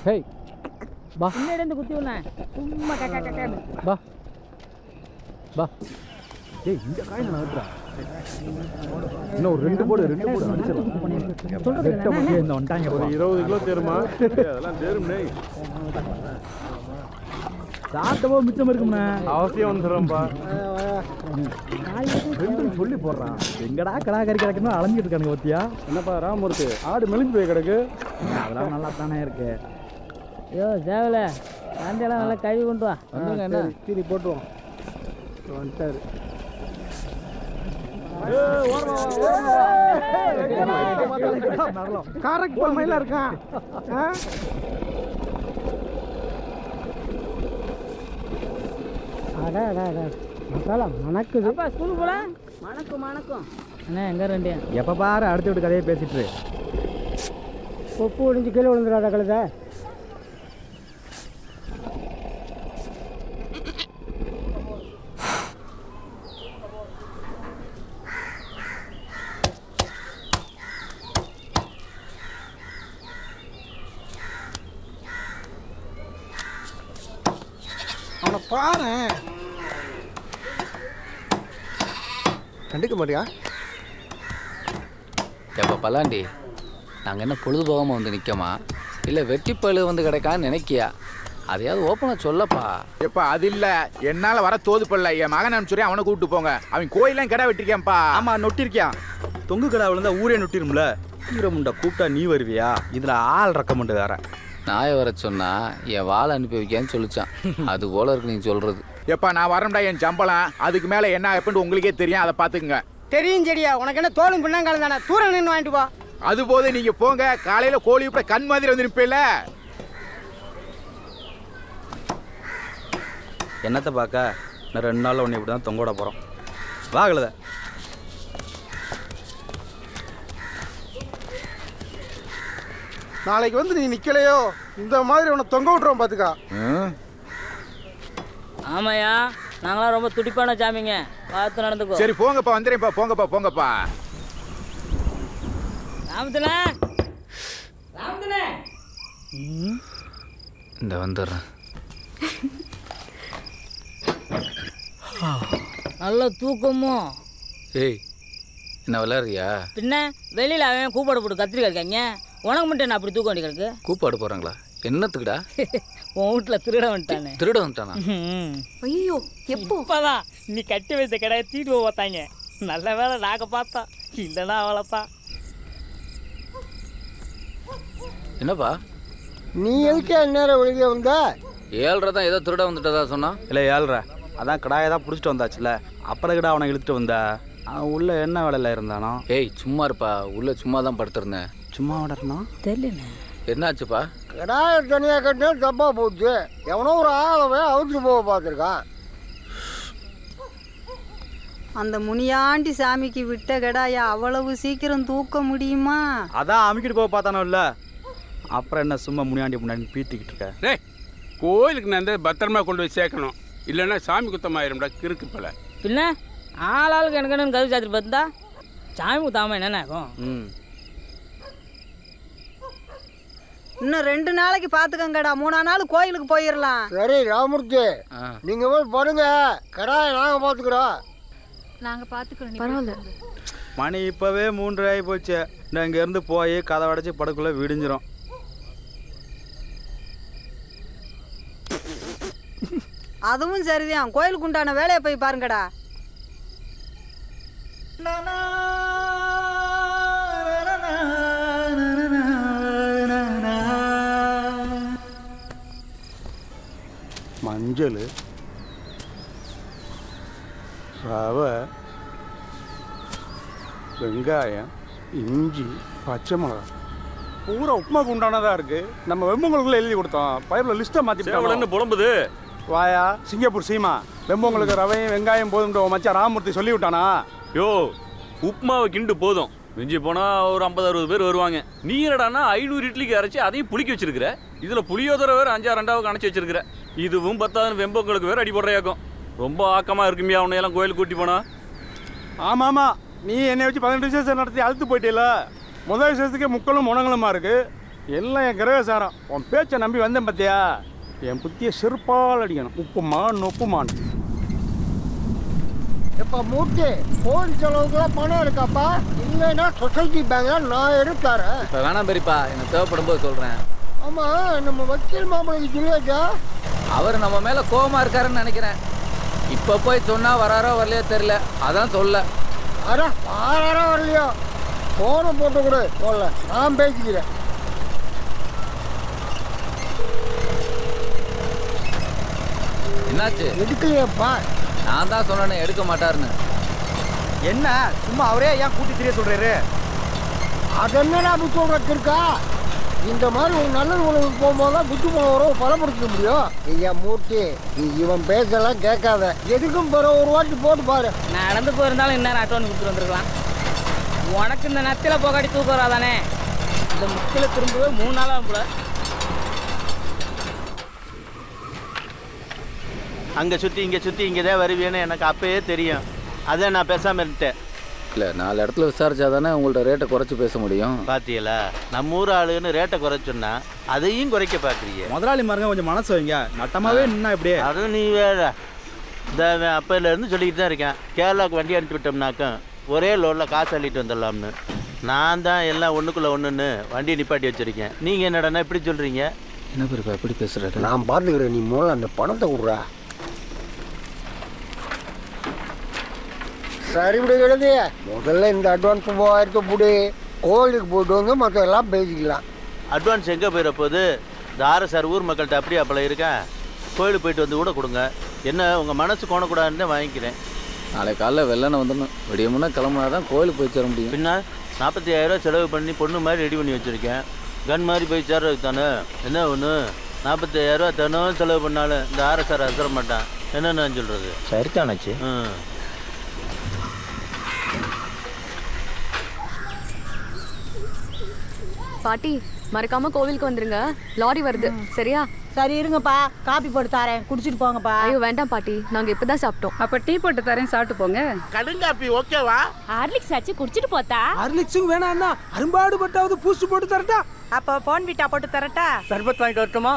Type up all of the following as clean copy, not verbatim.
Hey பா பின்னாடி இருந்து குத்தி விடனே சும்மா கக்கான்னு பா பா ஏய் இந்த காய் நான் விட்டுறா இன்னும் ஒரு ரெண்டு போடு அடிச்சிடலாம் சொல்றது இந்த வந்துட்டாங்க ஒரு 20 கிலோ தேருமா அதெல்லாம் தேரும்னே சாப்பிட்டப்போ மிச்சம் இருக்கும்ண்ணே அவசியம் வந்துடுறோம்ப்பா ரெண்டும் சொல்லி போடுறான் எங்கடா கடா கறி கிடக்குன்னு அலைஞ்சிட்டு இருக்கானுங்க பத்தியா என்னப்பா ராமூர்த்தி ஆடு மெலிஞ்சு போய் கிடக்கு அதெல்லாம் நல்லா தானே இருக்கு ஐயோ சேவல காந்தையெல்லாம் நல்லா கழுவி கொண்டு வா வந்துருங்க என்ன கீரி போட்டுருவோம் வந்துட்டாரு காரைக்கு மயில இருக்கான் அடா அடா அடா மசாலா மணக்குது அப்பா ஸ்கூலுக்கு போல மணக்கும் மணக்கும் அண்ணா எங்கே ரெண்டு எப்போ பாரு அடுத்த விட்டு கதையை பேசிட்டு கொப்பு ஒடிஞ்சு கீழே விழுந்துடாத கழுத அவனை பாரு கண்டுக்க மாட்டியா? எப்போ பல்லாண்டி நாங்கள் என்ன பொழுதுபோகாமல் வந்து நிற்கமா இல்லை வெட்டிப்பழு வந்து கிடைக்கான்னு நினைக்கியா அதையாவது ஓப்பனாக சொல்லப்பா. எப்பா அது இல்லை என்னால் வர தோதுப்படல என் மகன் அனுப்பிச்சுறேன் அவனை கூப்பிட்டு போங்க அவன் கோயிலாம் கடை வெட்டிருக்கேன்ப்பா. ஆமாம் நொட்டிருக்கியான் தொங்கு கடை விழுந்தா ஊரே நொட்டிரும்ல ஈரமுண்டை கூப்பிட்டா நீ வருவியா இதில் ஆள் ரெக்கமெண்டு வேற நாயை வர சொன்னா என் வாழை அனுப்பி வைக்கான்னு சொல்லிச்சான் அது போல இருக்கு நீங்க சொல்றது. எப்பா நான் வரேன்டா என் சம்பளம் அதுக்கு மேலே என்ன எப்படின்னு உங்களுக்கே தெரியும் அதை பார்த்துக்குங்க. தெரியும் செடியா உனக்கு என்ன தோலும் பின்னாங்காலம் தானே தூரம் நின்று வாங்கிட்டு போ. அது போது நீங்க போங்க காலையில கோழி விட்ட கண் மாதிரி வந்து நிற்பேல. என்னத்தை பார்க்க நான் 2 நாளில் ஒன்று இப்படி தான் தொங்கோட போகிறோம் வாகலத நாளைக்கு வந்து நீ நிக்கலையோ இந்த மாதிரி உன்னை தொங்க விட்டுறோம் பாத்துக்கா. ஆமாயா நாங்களாம் ரொம்ப துடிப்பான சாமிங்க பார்த்து நடந்துக்கோ. சரி போங்கப்பா வந்துடுறேன்ப்பா போங்கப்பா போங்கப்பா. ராமத்தனே ராமத்தனே இந்த வந்துடுறேன். நல்ல தூக்கமோ. ஏய் என்ன விளையாடுறியா? பின்ன வெளியில் அவன் கூப்பாடு போட்டு கத்திரிக்காய் இருக்காங்க உனக்கு மட்டும் என்ன அப்படி தூக்க வேண்டி கிடக்கு. கூப்பாடு போகிறாங்களா என்னத்துக்குடா? உன் வீட்டில் திருட வந்துட்டானே. திருட வந்துட்டானா? ஐயோ எப்போ? இப்போதான் நீ கட்டி வைத்த கடையை தீட்டு பார்த்தாங்க. நல்ல வேலை நாங்கள் பார்த்தோம் இல்லைன்னா அவளைப்பா. என்னப்பா நீ எதுக்கே நேரம் வெளியே வந்த? 7:30 தான் ஏதோ திருட வந்துட்டதா சொன்னா. இல்லை 7:30 அதான் கடாயை தான் பிடிச்சிட்டு வந்தாச்சுல அப்புறம் கிட்ட அவனை இழுத்துட்டு வந்தா அவன் உள்ள என்ன வேலையில் இருந்தானோ. ஏய் சும்மா இருப்பா உள்ள சும்மா தான் படுத்திருந்தேன். சும்மா விட இருந்தான் தெரியல என்னாச்சுப்பா? கடாய தனியாக கட்டினா தப்பா போச்சு. எவனோ ஒரு ஆளவே அவுத்து போக பார்த்துருக்கான். அந்த முனியாண்டி சாமிக்கு விட்ட கடாயா அவ்வளவு சீக்கிரம் தூக்க முடியுமா? அதான் அமுக்கிட்டு போக பார்த்தானோ இல்லை அப்புறம் என்ன சும்மா முனியாண்டி முன்னாடி பீத்திக்கிட்டு இருக்க. டேய் கோயிலுக்கு நான் பத்திரமா கொண்டு போய் சேர்க்கணும் இல்லைன்னா சாமி குத்தமாயிரும்டா கிறுக்கு போல. பின்ன ஆளாளுக்கு எனக்கு என்னன்னு கதவு சாத்திட்டு பார்த்தா சாமி குத்தாம என்னென்ன ஆகும். இன்னும் 2 நாளைக்கு பார்த்துக்கங்கடா 3ஆம் நாள் கோயிலுக்கு போயிடலாம். சரி ராமூர்த்தி நீங்க போய் படுங்க கடாயை நாங்க பார்த்துக்கிறோம். நாங்க பார்த்துக்கிறோம் பரவாயில்ல. மணி இப்போவே 3:30 ஆகி போச்சு. நான் இங்கேருந்து போய் கதை அடைச்சி படுக்குள்ளே விடிஞ்சிரும். அதுவும் சரிதான் கோயிலுக்கு உண்டான வேலையை போய் பாருங்கடா. மஞ்சள் ரவை வெங்காயம் இஞ்சி பச்சை மிளகா பூரா உப்புமாக்கு உண்டானதா இருக்கு. நம்ம வெம்பங்களுக்குள்ள எழுதி கொடுத்தோம் பைப்பில் லிஸ்ட்டை மாற்றி புலம்புது. வாயா சிங்கப்பூர் சீமா வெம்பங்களுக்கு ரவையும் வெங்காயம் போதும் மச்சான் ராமூர்த்தி சொல்லி விட்டானா? யோ உப்புமாவை கிண்டு போதும் மிஞ்சி போனால் ஒரு 50-60 பேர் வருவாங்க. நீ என்னடானா 500 இட்லிக்கு அரைச்சி அதையும் புளிக்க வச்சிருக்கிற. இதில் புளியோதரை வேறு 5-6 அணைச்சி வச்சிருக்கிற. இதுவும் 10 வெம்பங்களுக்கு வேறு அடிபடுறையாக்கும். ரொம்ப ஆக்கமாக இருக்குமியா உன்னையெல்லாம் கோயிலுக்கு கூட்டி போனா. ஆமாம் ஆமாம் நீ என்னை வச்சு 18 விசேஷம் நடத்தி அழுத்து போயிட்டேல. முதல் விசேஷத்துக்கே முக்களும் முனங்களுமா இருக்கு. எல்லாம் என் கிரகசாரம். உன் பேச்சை நம்பி வந்தேன் பார்த்தியா, என் புத்தியை செருப்பால் அடிக்கணும். உப்புமான். இப்போ மூர்த்தி கோயில் செலவுக்குலாம் பணம் இருக்காப்பா? இல்லைன்னா சொசைட்டி பேங்க்ல நான் எடுத்தாரேன். இப்போ வேணாம் பெரியப்பா, எனக்கு தேவைப்படும் போது சொல்கிறேன். ஆமாம், நம்ம வக்கீல் மாப்பிளைக்கு சொல்லியாச்சா? அவர் நம்ம மேலே கோவமாக இருக்காருன்னு நினைக்கிறேன். இப்போ போய் சொன்னால் வராரோ வரலையோ தெரில, அதான் சொல்ல. அட வாராரோ வரலையோ, ஃபோனை போட்டு கொடு, போடல நான் பேசிக்கிறேன். என்னாச்சு? எடுக்கலையப்பா. நான் தான் சொன்னேனே எடுக்க மாட்டாருன்னு. என்ன சும்மா அவரே ஏன் கூட்டி தெரிய சொல்றாரு? அதென்னடா புத்தி உனக்கு இருக்கா? இந்த மாதிரி ஒரு நல்ல உணவுக்கு போகும்போது தான் புத்தி உறவு பலப்படுத்த முடியும். ஐயா மூர்த்தி, நீ இவன் பேசலாம் கேட்காத. எதுக்கும் பிற ஒரு வாட்டி போட்டு பாரு. நான் நடந்து போயிருந்தாலும் இன்னும் அட்டோன்னு கொடுத்துட்டு வந்துருக்கலாம். உனக்கு இந்த நத்தில போகாடி தூக்கம் வராதானே? இந்த முக்கில் திரும்பவே 3 நாளாக கூட. அங்கே சுற்றி இங்கே தான் வருவேன்னு எனக்கு அப்பயே தெரியும். அதான் நான் பேசாமல் இருந்துட்டேன். இல்லை, 4 இடத்துல விசாரிச்சா தானே உங்கள்ட்ட ரேட்டை குறைச்சி பேச முடியும். பாத்தியலா, நம்ம ஊர் ஆளுன்னு ரேட்டை குறைச்சோன்னா அதையும் குறைக்க பார்க்குறீங்க. முதலாளி மாருங்க கொஞ்சம் மனசு வைங்க. நட்டமாவே நின்னா இப்படியே. அதுவும் நீ வேற. இந்த அப்போலேருந்து சொல்லிக்கிட்டு தான் இருக்கேன், கேரளாவுக்கு வண்டி அனுப்பி விட்டோம்னாக்க ஒரே லோடில் காசு அள்ளிட்டு வந்துடலாம்னு. நான் தான் எல்லாம் ஒன்றுக்குள்ளே ஒன்றுன்னு வண்டியை நிப்பாட்டி வச்சுருக்கேன். நீங்கள் என்னடனா இப்படி சொல்கிறீங்க? என்ன பெரியப்பா எப்படி பேசுகிறாரு? நான் பார்த்துக்கிறேன், நீ மூலம் அந்த பணத்தை விட்றா. சரி விடு எழுதிய, முதல்ல இந்த அட்வான்ஸ் 3000 போடு. கோயிலுக்கு போய்ட்டு வந்து மற்ற எல்லாம் பேசிக்கலாம். அட்வான்ஸ் எங்கே போயிட போகுது? தார சார் ஊர் மக்கள்கிட்ட அப்படியே அப்பள இருக்கேன். கோயிலுக்கு போயிட்டு வந்து கூட கொடுங்க. என்ன உங்கள் மனசு கோணக்கூடாதுன்னு வாங்கிக்கிறேன். நாளைக்கு காலைல வெள்ளனை வந்துடணும். விடிய முன்னே கிளம்புனா தான் கோயிலுக்கு போய் சேர முடியும். பின்ன 45,000 செலவு பண்ணி பொண்ணு மாதிரி ரெடி பண்ணி வச்சுருக்கேன். கன் மாதிரி போய் சேர்றதுக்கு தானே. என்ன ஒன்று 45,000 தினம் செலவு பண்ணாலும் இந்த ஆர்எஸ்ஆர் அசர மாட்டான். என்னென்னு சொல்கிறது? சரித்தானாச்சு. பாட்டி, மறக்காம கோவிலுக்கு வந்துருங்க. லாரி வருது, சரியா? சரி இருங்கப்பா, காப்பி போட்டு தரேன், குடிச்சிட்டு போங்கப்பா. ஐயோ வேண்டாம் பாட்டி, நாங்க இப்பதான் சாப்பிட்டோம். அப்போ டீ போட்டு தரேன், சாப்பிட்டு போங்க. கடுங்காப்பி ஓகேவா? ஹார்லிக்ஸ் ஆச்சு, குடிச்சிட்டு போத்தா. ஹார்லிக்ஸும் வேணாம்னா அரும்பாடு பட்டாவது பூஸ்ட் போட்டு தரட்டா? அப்போ போன் வீட்டா போட்டு தரட்டா? சர்பத் வாங்கிட்டு வரட்டுமா?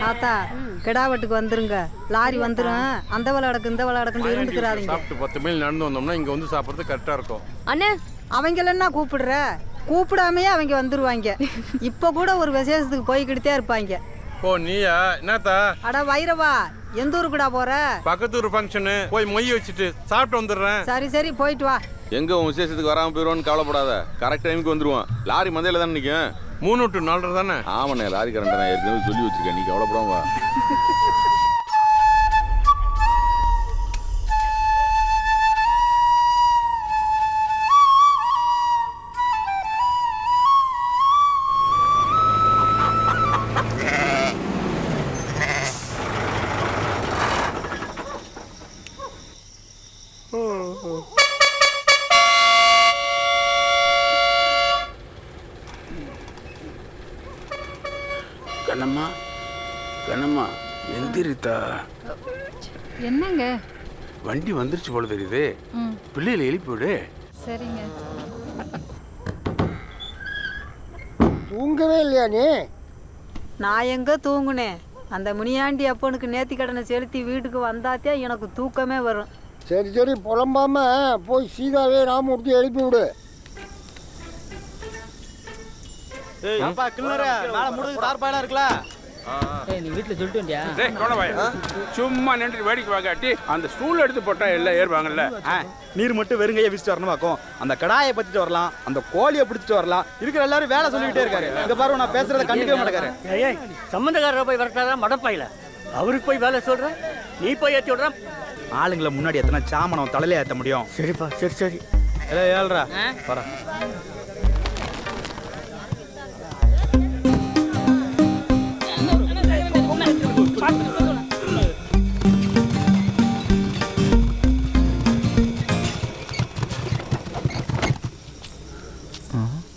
தாத்தா, கிடாவட்டுக்கு வந்துருங்க. லாரி வந்துடும். அந்த விளையாடக்கு இந்த விளையாடக்கு இருந்துக்கிறாதீங்க. சாப்பிட்டு 10 மைல் நடந்து வந்தோம்னா இங்கே வந்து சாப்பிட்றது கரெக்டாக இருக்கும். அண்ணே, அவங்கள என்ன கூப்பிடுற? கூப்பிடாமையே அவங்க வந்துருவாங்க. இப்போ கூட ஒரு விசேஷத்துக்கு போய்கிட்டே இருப்பாங்க. ஓ நீயா? என்னத்தா? அட வைரவா, எந்த ஊருக்குடா போற? பக்கத்து ஊர் ஃபங்க்ஷனு போய் மொய் வச்சுட்டு சாப்பிட்டு வந்துடுறேன். சரி சரி, போயிட்டு வா. எங்க உன் விசேஷத்துக்கு வராமல் போயிடுவோன்னு கவலைப்படாத. கரெக்ட் டைமுக்கு வந்துடுவான். லாரி மந்தையில் தானே நிற்கும். 3 to 4 தானே? ஆமாண்ணே, லாரி கரண்ட் நான் ஏற்கனவே சொல்லி வச்சிருக்கேன். நீ கவலைப்படாம வா. கண்ணம்மா எந்திரித்தா. என்னங்க? வண்டி வந்துருச்சு போல தெரியுது. பிள்ளைகளை எழுப்பி விடு. சரிங்க. தூங்கவே இல்லையா நீ? நான் எங்க தூங்குனேன்? அந்த முனியாண்டி அப்பனுக்கு நேர்த்தி கடனை செலுத்தி வீட்டுக்கு வந்தாத்தே எனக்கு தூக்கமே வரும். சரி சரி, புலம்பாம போய் சீதாவே ராமூர்த்தி எழுப்பி விடு. நீ வீட்டில் சொல்லிட்டு வந்தியா? சும்மா நின்று வேடிக்கை வாக்காட்டி அந்த ஸ்டூல் எடுத்து போட்டா எல்லாம் ஏறுவாங்கல்ல. நீர் மட்டும் வெறுங்கையை வீசிட்டு வரணுமாக்கும். அந்த கடாயை பத்திட்டு வரலாம், அந்த கோழியை பிடிச்சிட்டு வரலாம். இருக்கிற எல்லாரும் வேலை சொல்லிக்கிட்டே இருக்காரு. இங்க பாரு, நான் பேசுறத கண்டுக்கவே மாட்டேங்காரு. ஏய், சம்பந்தக்காரரை போய் வரட்டாதான் மடப்பாயில. அவருக்கு போய் வேலை சொல்ற, நீ போய் ஏற்றி விடுற. ஆளுங்களை முன்னாடி எத்தனை சாமனம் தலையில ஏற்ற முடியும்? சரிப்பா, சரி சரி. ஏழ்ரா வரேன்.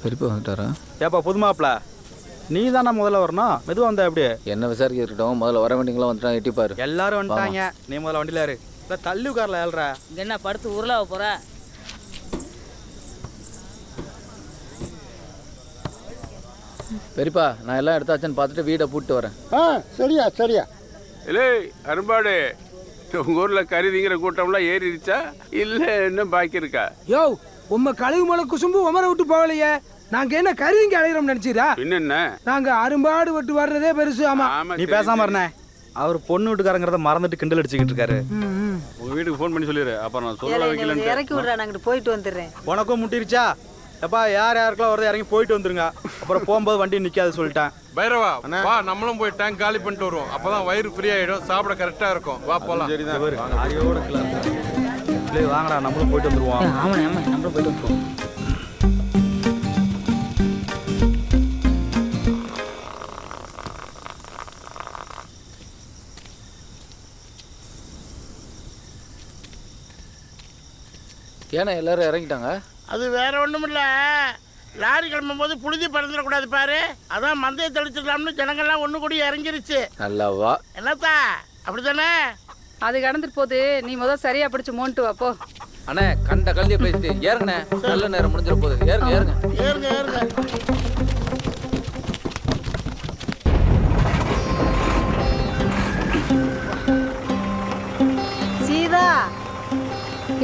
பெரியப்பா வந்துட்டாரா? ஏப்பா புதுமாப்பிள, நீ தானே முதல்ல வரணும். மெதுவாக வந்தா எப்படி? என்ன விசாரிக்க இருக்கட்டும், முதல்ல வர வேண்டியங்களா வந்துட்டாங்க, எட்டிப்பாரு. எல்லாரும் வந்துட்டாங்க, நீ முதல்ல வண்டியில இரு. இல்லை தள்ளி உட்கார்ல ஏழ்ரா. இங்க என்ன படுத்து உருளாவ போற? பெரியப்பா நான் எல்லாம் எடுத்தாச்சுன்னு பார்த்துட்டு வீடை பூட்டு வரேன். சரியா சரியா. இல்லை அரும்பாடு, உங்கள் ஊரில் கருதிங்கிற கூட்டம்லாம் ஏறிடுச்சா இல்லை இன்னும் பாக்கி இருக்கா? யோ உம்ம கழுகு மலை குசும்பு உமரை விட்டு போகலையே. நாங்க என்ன கருதிங்க அலைகிறோம் நினைச்சீரா? என்னென்ன நாங்க அரும்பாடு விட்டு வர்றதே பெருசு. ஆமா நீ பேசாம இருந்தே. அவர் பொண்ணு வீட்டுக்காரங்கிறத மறந்துட்டு கிண்டல் அடிச்சுக்கிட்டு இருக்காரு. உங்கள் வீட்டுக்கு ஃபோன் பண்ணி சொல்லிடு. அப்புறம் நான் சொல்ல இறக்கி வைக்கலன்னு விடுறா, நாங்கிட்டு போயிட்டு வந்துடுறேன். உனக்கும் முட்டிருச்சா? எப்பா யார் யாருக்கெல்லாம் வருது இறங்கி போயிட்டு வந்துருங்க. அப்புறம் போகும்போது வண்டி நிற்காது சொல்லிட்டேன். பைரவா வா, நம்மளும் போய் டேங்க் காலி பண்ணிட்டு வருவோம். அப்பதான் வயிறு ஃப்ரீ ஆயிடும், சாப்பிட கரெக்டா இருக்கும். வா போலாம். வாங்கடா நம்மளும் போயிட்டு வந்துருவோம். ஆமாம் ஆமாம், நம்மளும் போயிட்டு வந்துருவோம். ஏன்னா எல்லாரும் இறங்கிட்டாங்க? அது வேற ஒன்றும் இல்லை, லாரி கிளம்பும் போது புழுதி பறந்துடக்கூடாது பாரு, அதான் மந்தையை தெளிச்சிடலாம்னு ஜனங்கள்லாம் ஒன்று கூடி இறங்கிருச்சு. நல்லாவா? என்னத்தா அப்படித்தானே? அது கடந்துட்டு போது, நீ முதல் சரியா பிடிச்சு மோன்ட்டு வாப்போ. அண்ணே கண்ட கல்லியை பேசிட்டு ஏறுங்கண்ணே, நல்ல நேரம் முடிஞ்சிட போகுது. ஏறுங்க ஏறுங்க ஏறுங்க ஏறுங்க. சீதா,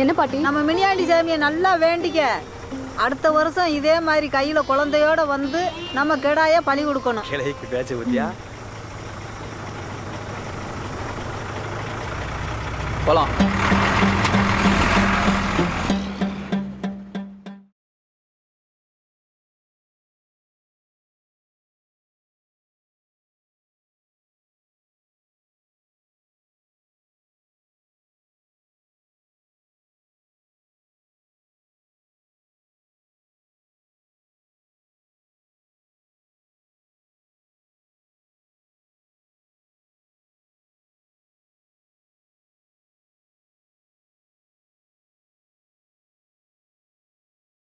என்ன பாட்டி? நம்ம மினியாண்டி சாமியை நல்லா வேண்டிக்க. அடுத்த வருஷம் இதே மாதிரி கையில குழந்தையோட வந்து நம்ம கெடாய பலி கொடுக்கணும். கிளைக்கு பேச்சு பத்தியா? போலாம்.